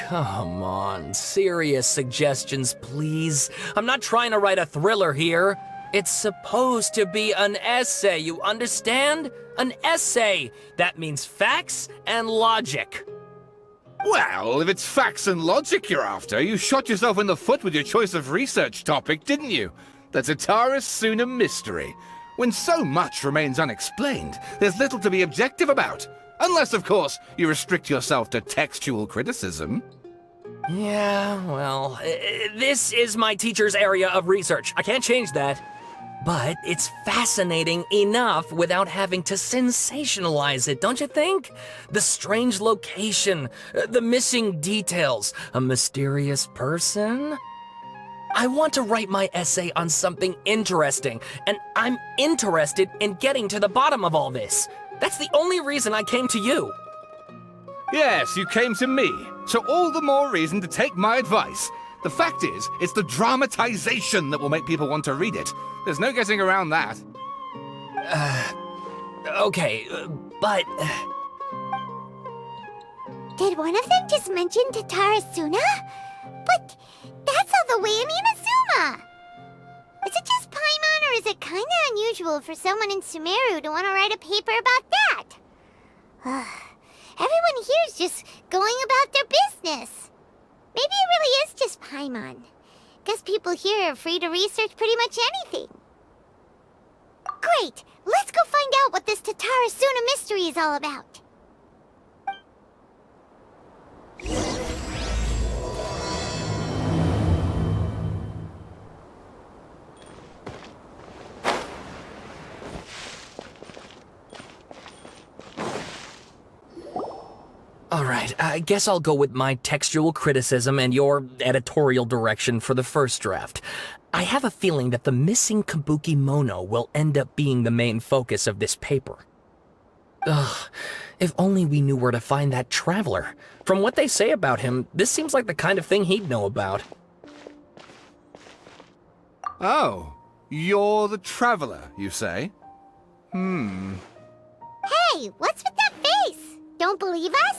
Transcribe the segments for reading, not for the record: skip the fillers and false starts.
Come on, serious suggestions, please. I'm not trying to write a thriller here. It's supposed to be an essay, you understand? An essay! That means facts and logic. Well, if it's facts and logic you're after, you shot yourself in the foot with your choice of research topic, didn't you? The Tatara Suna mystery. When so much remains unexplained, there's little to be objective about. Unless, of course, you restrict yourself to textual criticism. Yeah, well, this is my teacher's area of research. I can't change that. But it's fascinating enough without having to sensationalize it, don't you think? The strange location, the missing details, a mysterious person. I want to write my essay on something interesting, and I'm interested in getting to the bottom of all this. That's the only reason I came to you. Yes, you came to me, so all the more reason to take my advice. The fact is, it's the dramatization that will make people want to read it. There's no getting around that. Okay, but... Did one of them just mention Tatara Suna? But that's all the way in Inazuma! Is it just Paimon, or is it kinda unusual for someone in Sumeru to want to write a paper about that? Everyone here's just going about their business. Maybe it really is just Paimon. Guess people here are free to research pretty much anything. Great! Let's go find out what this Tatara Suna mystery is all about. Alright, I guess I'll go with my textual criticism and your editorial direction for the first draft. I have a feeling that the missing Kabuki Mono will end up being the main focus of this paper. Ugh, if only we knew where to find that traveler. From what they say about him, this seems like the kind of thing he'd know about. Oh, you're the traveler, you say? Hey, what's with that face? Don't believe us?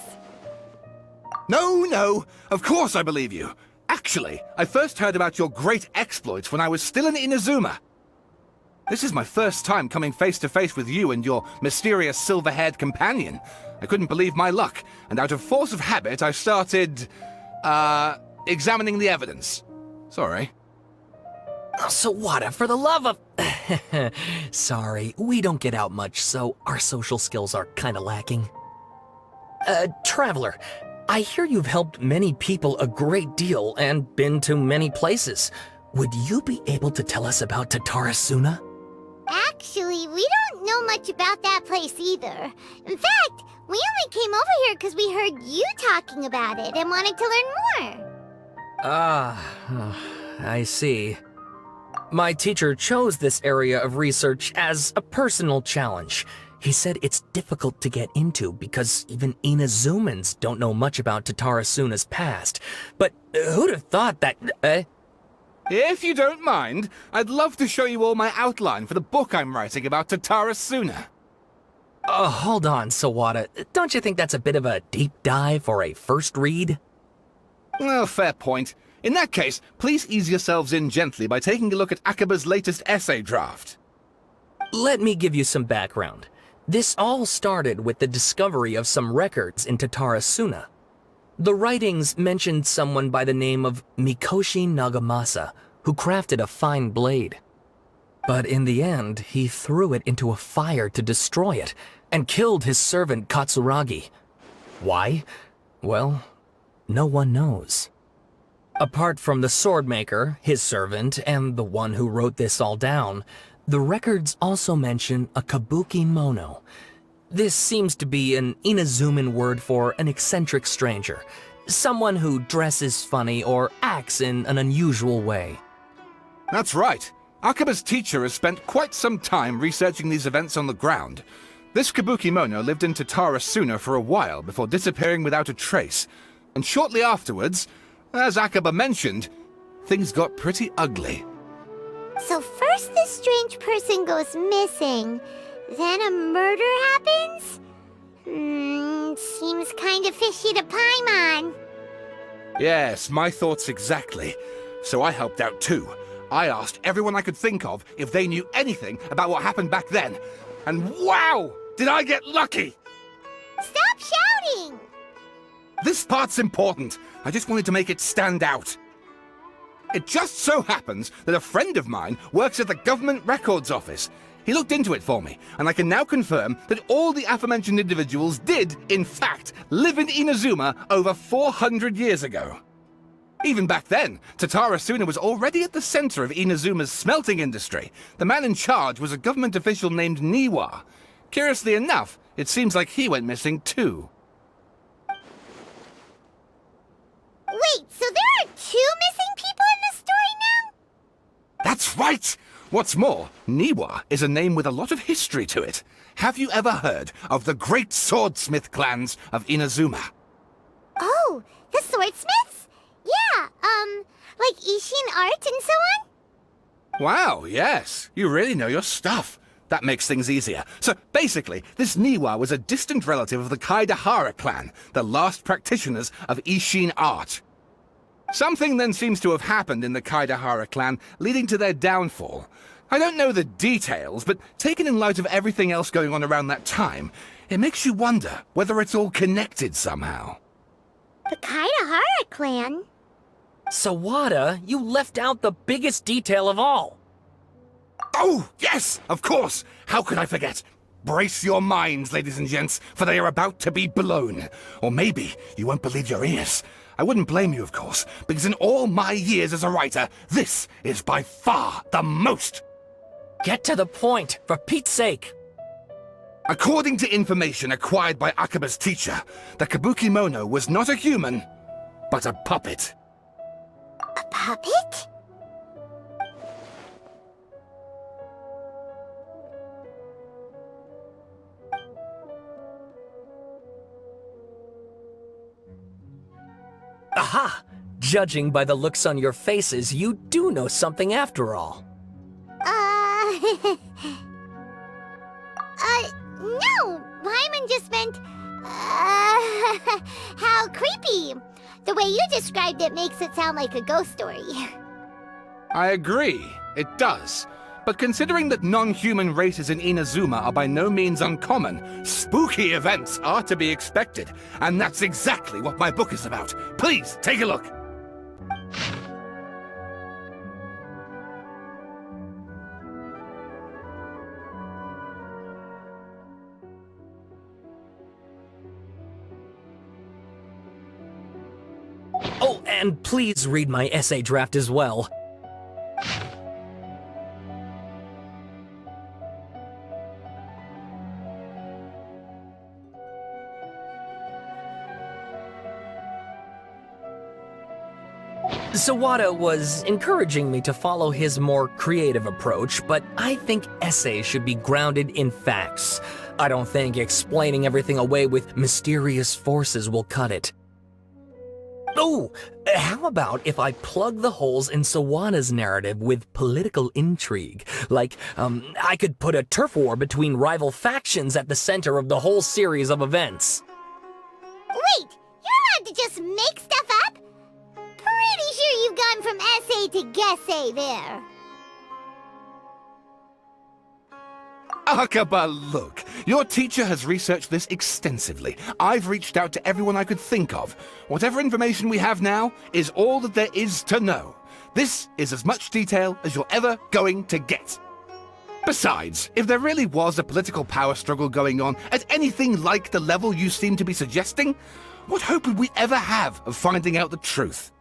No, of course I believe you. Actually, I first heard about your great exploits when I was still in Inazuma. This is my first time coming face to face with you and your mysterious silver-haired companion. I couldn't believe my luck, and out of force of habit, I started, examining the evidence. Sorry. Oh, Sawada, for the love of... Sorry, we don't get out much, so our social skills are kinda lacking. Traveler, I hear you've helped many people a great deal and been to many places. Would you be able to tell us about Tatara Suna? Actually, we don't know much about that place either. In fact, we only came over here because we heard you talking about it and wanted to learn more. I see. My teacher chose this area of research as a personal challenge. He said it's difficult to get into because even Inazumans don't know much about Tatara Suna's past. But who'd have thought that... If you don't mind, I'd love to show you all my outline for the book I'm writing about Tatara Suna. Hold on, Sawada. Don't you think that's a bit of a deep dive for a first read? Well, fair point. In that case, please ease yourselves in gently by taking a look at Akaba's latest essay draft. Let me give you some background. This all started with the discovery of some records in Tatara Suna. The writings mentioned someone by the name of Mikoshi Nagamasa, who crafted a fine blade. But in the end, he threw it into a fire to destroy it, and killed his servant Katsuragi. Why? Well, no one knows. Apart from the swordmaker, his servant, and the one who wrote this all down, the records also mention a Kabuki Mono. This seems to be an Inazuman word for an eccentric stranger, someone who dresses funny or acts in an unusual way. That's right. Akaba's teacher has spent quite some time researching these events on the ground. This Kabuki Mono lived in Tatara Suna for a while before disappearing without a trace. And shortly afterwards, as Akaba mentioned, things got pretty ugly. So first this strange person goes missing, then a murder happens? Seems kinda fishy to Paimon. Yes, my thoughts exactly. So I helped out too. I asked everyone I could think of if they knew anything about what happened back then. And wow! Did I get lucky! Stop shouting! This part's important. I just wanted to make it stand out. It just so happens that a friend of mine works at the Government Records Office. He looked into it for me, and I can now confirm that all the aforementioned individuals did, in fact, live in Inazuma over 400 years ago. Even back then, Tatarasuna was already at the center of Inazuma's smelting industry. The man in charge was a government official named Niwa. Curiously enough, it seems like he went missing too. Wait, so there are 2 missing people in the story now? That's right! What's more, Niwa is a name with a lot of history to it. Have you ever heard of the great swordsmith clans of Inazuma? Oh, the swordsmiths? Yeah, like Ishin art and so on? Wow, yes. You really know your stuff. That makes things easier. So basically, this Niwa was a distant relative of the Kaidahara clan, the last practitioners of Ishin art. Something then seems to have happened in the Kaidahara clan, leading to their downfall. I don't know the details, but taken in light of everything else going on around that time, it makes you wonder whether it's all connected somehow. The Kaidahara clan? Sawada, you left out the biggest detail of all. Oh, yes, of course. How could I forget? Brace your minds, ladies and gents, for they are about to be blown. Or maybe you won't believe your ears. I wouldn't blame you, of course, because in all my years as a writer, this is by far the most. Get to the point, for Pete's sake. According to information acquired by Akaba's teacher, the Kabukimono was not a human, but a puppet. A puppet? Aha! Judging by the looks on your faces, you do know something after all. No! Paimon just meant, how creepy! The way you described it makes it sound like a ghost story. I agree, it does. But considering that non-human races in Inazuma are by no means uncommon, spooky events are to be expected. And that's exactly what my book is about. Please, take a look. Oh, and please read my essay draft as well. Sawada was encouraging me to follow his more creative approach, but I think essays should be grounded in facts. I don't think explaining everything away with mysterious forces will cut it. Oh, how about if I plug the holes in Sawada's narrative with political intrigue? Like, I could put a turf war between rival factions at the center of the whole series of events. Wait, you're allowed to just make stuff up? Pretty sure you've gone from essay to guessay there. Akaba, look. Your teacher has researched this extensively. I've reached out to everyone I could think of. Whatever information we have now is all that there is to know. This is as much detail as you're ever going to get. Besides, if there really was a political power struggle going on at anything like the level you seem to be suggesting, what hope would we ever have of finding out the truth?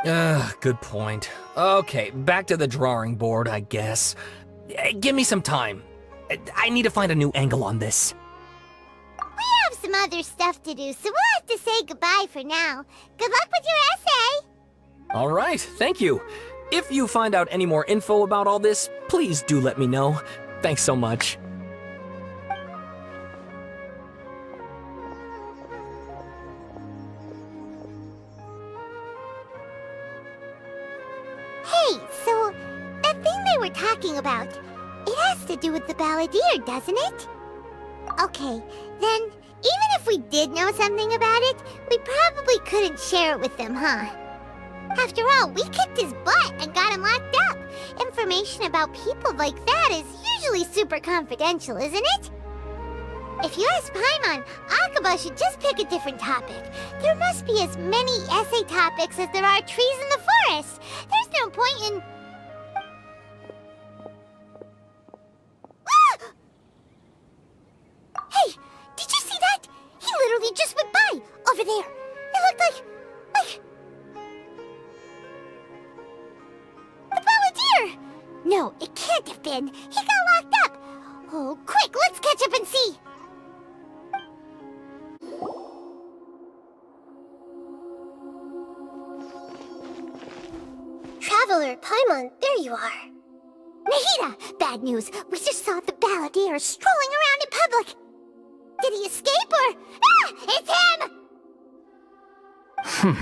Good point. Okay, back to the drawing board, I guess. Give me some time. I need to find a new angle on this. We have some other stuff to do, so we'll have to say goodbye for now. Good luck with your essay! All right, thank you. If you find out any more info about all this, please do let me know. Thanks so much. Hey, so that thing they were talking about, it has to do with the balladeer, doesn't it? Okay, then Even if we did know something about it, we probably couldn't share it with them, huh? After all, we kicked his butt and got him locked up. Information about people like that is usually super confidential, isn't it? If you ask Paimon, Akaba should just pick a different topic. There must be as many essay topics as there are trees in the forest. There's no point in... Hey, did you see that? He literally just went by, over there. It looked like... the Balladeer! No, it can't have been. He got locked up. Oh, quick, let's catch up and see. Traveler, Paimon, there you are. Nahida! Bad news. We just saw the Balladeer strolling around in public. Did he escape or... Ah! It's him!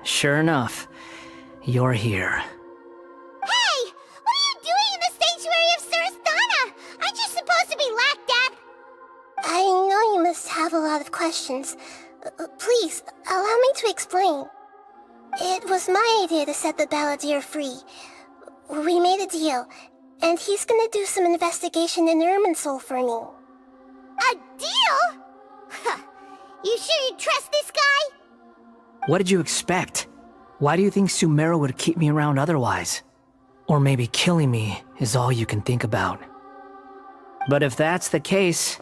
Sure enough, you're here. Hey! What are you doing in the sanctuary of Surasthana? Aren't you supposed to be locked up? I know you must have a lot of questions. Please, allow me to explain. It was my idea to set the Balladeer free. We made a deal, and he's gonna do some investigation in Irminsul for me. A deal? You sure you trust this guy? What did you expect? Why do you think Sumeru would keep me around otherwise? Or maybe killing me is all you can think about. But if that's the case,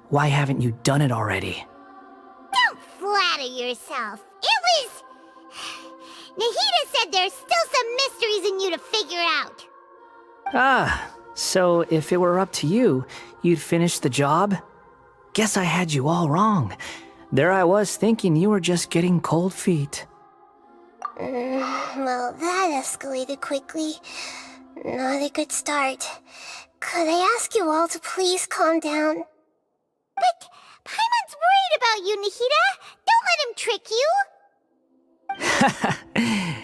why haven't you done it already? Don't flatter yourself. It was... Nahida said there's still some mysteries in you to figure out. Ah, so if it were up to you, you'd finish the job? Guess I had you all wrong. There I was thinking you were just getting cold feet. Well, that escalated quickly. Not a good start. Could I ask you all to please calm down? But Paimon's worried about you, Nahida. Don't let him trick you.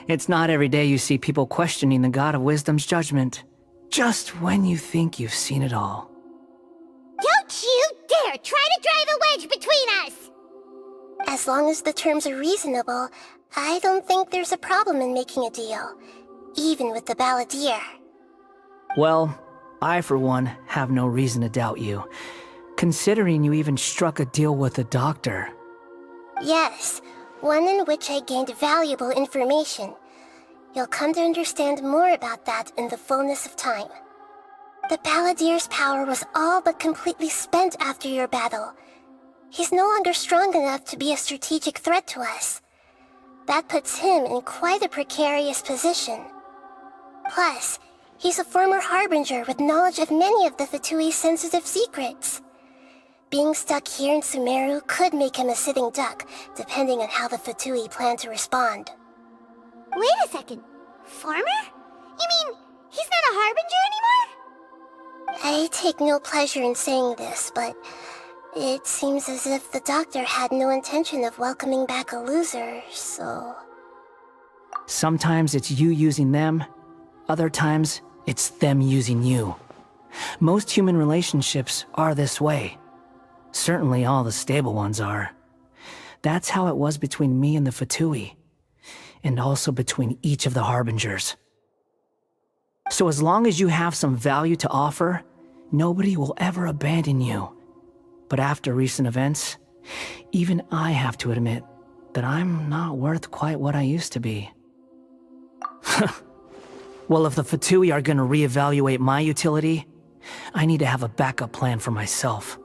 It's not every day you see people questioning the God of Wisdom's judgment. Just when you think you've seen it all. Don't you dare try to drive a wedge between us! As long as the terms are reasonable, I don't think there's a problem in making a deal. Even with the Balladeer. Well, I for one have no reason to doubt you, considering you even struck a deal with the doctor. Yes, one in which I gained valuable information. You'll come to understand more about that in the fullness of time. The Balladeer's power was all but completely spent after your battle. He's no longer strong enough to be a strategic threat to us. That puts him in quite a precarious position. Plus, he's a former Harbinger with knowledge of many of the Fatui's sensitive secrets. Being stuck here in Sumeru could make him a sitting duck, depending on how the Fatui plan to respond. Wait a second. Former? You mean, he's not a Harbinger anymore? I take no pleasure in saying this, but it seems as if the doctor had no intention of welcoming back a loser, so... Sometimes it's you using them, other times it's them using you. Most human relationships are this way. Certainly all the stable ones are. That's how it was between me and the Fatui, and also between each of the Harbingers. So as long as you have some value to offer, nobody will ever abandon you. But after recent events, even I have to admit that I'm not worth quite what I used to be. Well, if the Fatui are gonna reevaluate my utility, I need to have a backup plan for myself.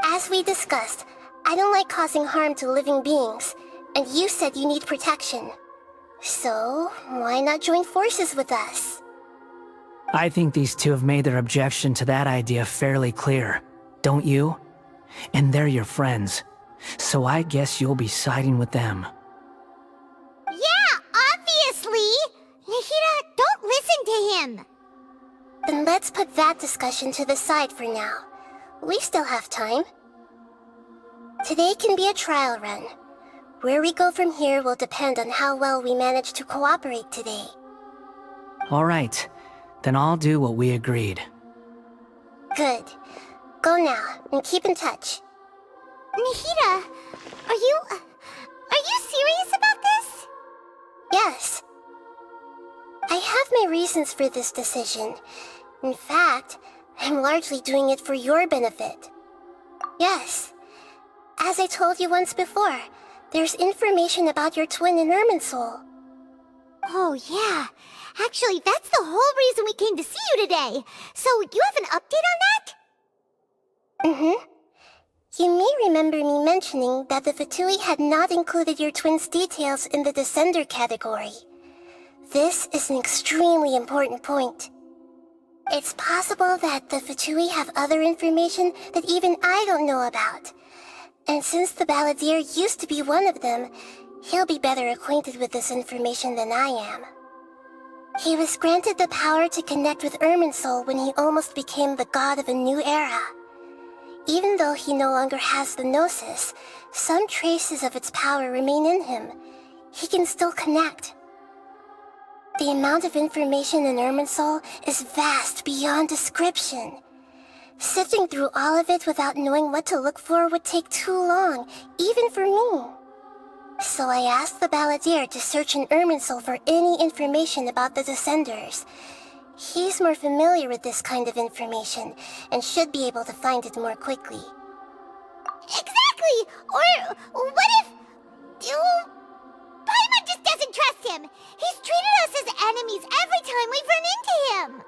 As we discussed, I don't like causing harm to living beings, and you said you need protection. So, why not join forces with us? I think these two have made their objection to that idea fairly clear, don't you? And they're your friends, so I guess you'll be siding with them. Yeah, obviously! Nahida, don't listen to him! Then let's put that discussion to the side for now. We still have time. Today can be a trial run. Where we go from here will depend on how well we manage to cooperate today. All right, then I'll do what we agreed. Good. Go now, and keep in touch. Nahida, are you serious about this? Yes. I have my reasons for this decision. In fact, I'm largely doing it for your benefit. Yes. As I told you once before, there's information about your twin in Irminsul. Oh, yeah. Actually, that's the whole reason we came to see you today. So, you have an update on that? Mm-hmm. You may remember me mentioning that the Fatui had not included your twin's details in the Descender category. This is an extremely important point. It's possible that the Fatui have other information that even I don't know about. And since the Balladeer used to be one of them, he'll be better acquainted with this information than I am. He was granted the power to connect with Irminsul when he almost became the god of a new era. Even though he no longer has the Gnosis, some traces of its power remain in him. He can still connect. The amount of information in Irminsul is vast beyond description. Sifting through all of it without knowing what to look for would take too long, even for me. So I asked the Balladeer to search in Irminsul for any information about the Descenders. He's more familiar with this kind of information, and should be able to find it more quickly. Exactly! Or what if... Paimon just doesn't trust him! He's treated us as enemies every time we've run into him!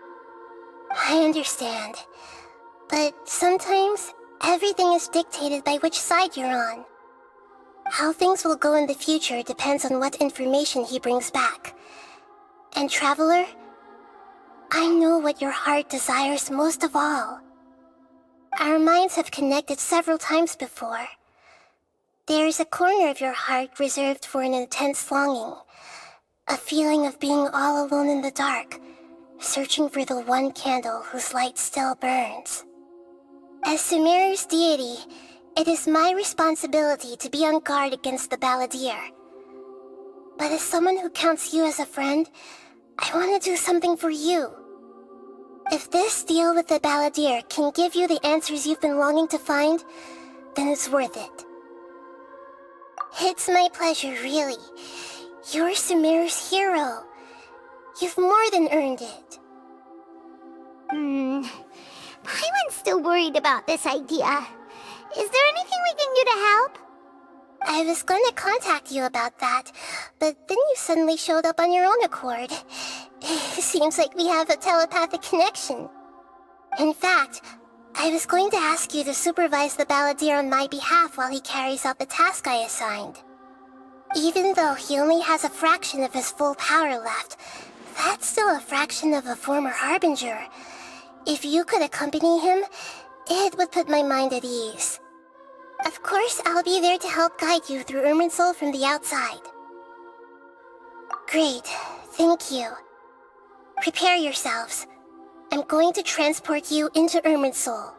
I understand. But sometimes, everything is dictated by which side you're on. How things will go in the future depends on what information he brings back. And Traveler, I know what your heart desires most of all. Our minds have connected several times before. There is a corner of your heart reserved for an intense longing. A feeling of being all alone in the dark, searching for the one candle whose light still burns. As Sumeru's deity, it is my responsibility to be on guard against the Balladeer. But as someone who counts you as a friend, I want to do something for you. If this deal with the Balladeer can give you the answers you've been longing to find, then it's worth it. It's my pleasure, really. You're Sumeru's hero. You've more than earned it. Paimon's still worried about this idea. Is there anything we can do to help? I was going to contact you about that, but then you suddenly showed up on your own accord. Seems like we have a telepathic connection. In fact, I was going to ask you to supervise the Balladeer on my behalf while he carries out the task I assigned. Even though he only has a fraction of his full power left, that's still a fraction of a former Harbinger. If you could accompany him, it would put my mind at ease. Of course, I'll be there to help guide you through Irminsul from the outside. Great, thank you. Prepare yourselves. I'm going to transport you into Irminsul.